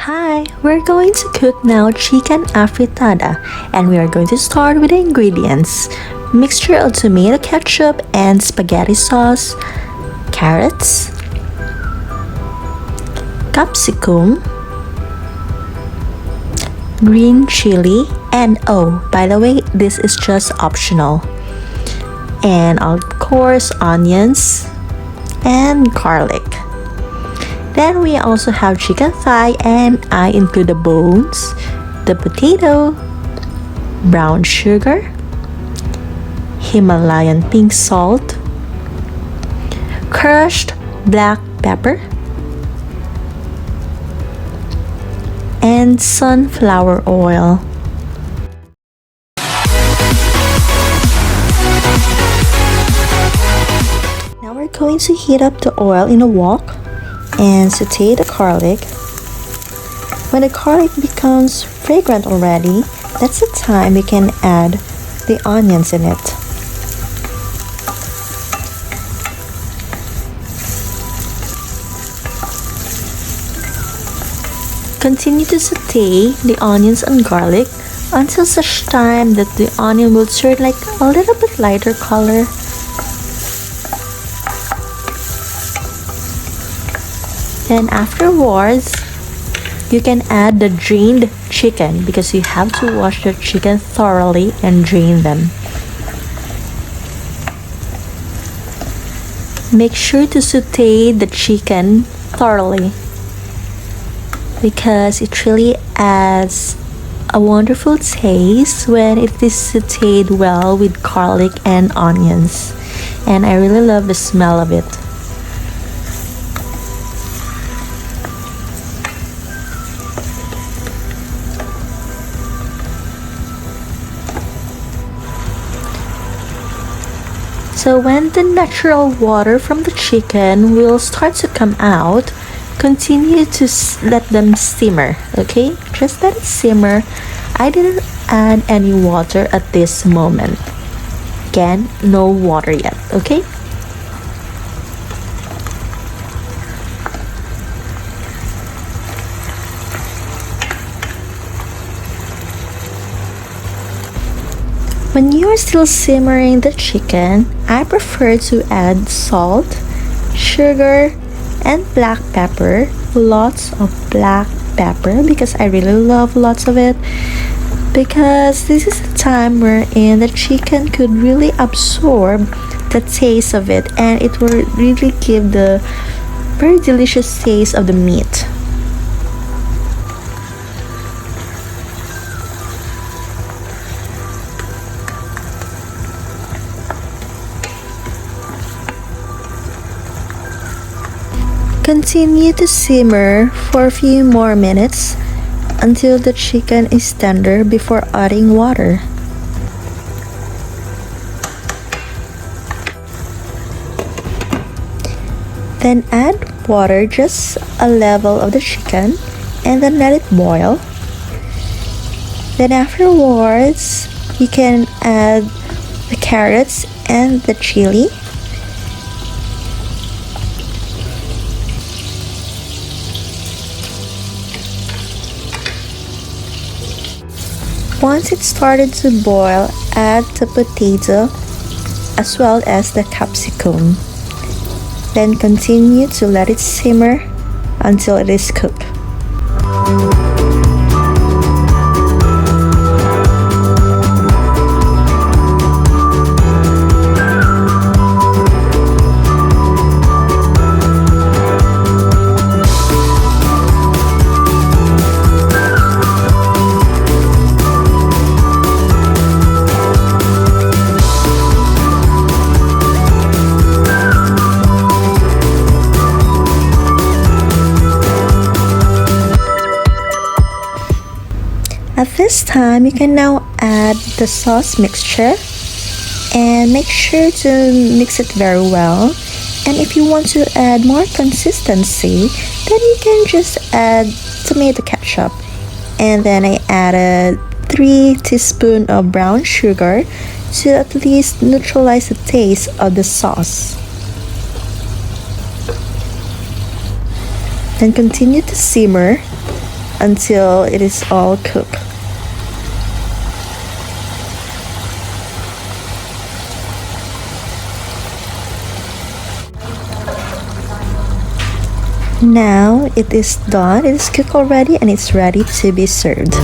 Hi, we're going to cook now chicken afritada, and we are going to start with the ingredients: mixture of tomato ketchup and spaghetti sauce, carrots, capsicum, green chili, and oh, by the way, this is just optional, and of course onions and garlic. Then we also have chicken thigh, and I include the bones, the potato, brown sugar, Himalayan pink salt, crushed black pepper, and sunflower oil. Now we're going to heat up the oil in a wok and saute the garlic. When the garlic becomes fragrant already, that's the time we can add the onions in it. Continue to saute the onions and garlic until such time that the onion will turn like a little bit lighter color. Then afterwards, you can add the drained chicken because you have to wash the chicken thoroughly and drain them. Make sure to saute the chicken thoroughly because it really adds a wonderful taste when it is sauteed well with garlic and onions. And I really love the smell of it. So when the natural water from the chicken will start to come out, continue to let them simmer, okay? Just let it simmer. I didn't add any water at this moment. Again, no water yet, okay? When you are still simmering the chicken, I prefer to add salt, sugar, and black pepper. Lots of black pepper because I really love lots of it. Because this is the time wherein the chicken could really absorb the taste of it, and it will really give the very delicious taste of the meat. Continue to simmer for a few more minutes until the chicken is tender before adding water. Then add water just a level of the chicken and then let it boil. Then afterwards, you can add the carrots and the chili. Once it started to boil, add the potato as well as the capsicum. Then continue to let it simmer until it is cooked. At this time, you can now add the sauce mixture and make sure to mix it very well. And if you want to add more consistency, then you can just add tomato ketchup. And then I added 3 teaspoons of brown sugar to at least neutralize the taste of the sauce. Then continue to simmer until it is all cooked. Now it is done, it is cooked already, and it's ready to be served.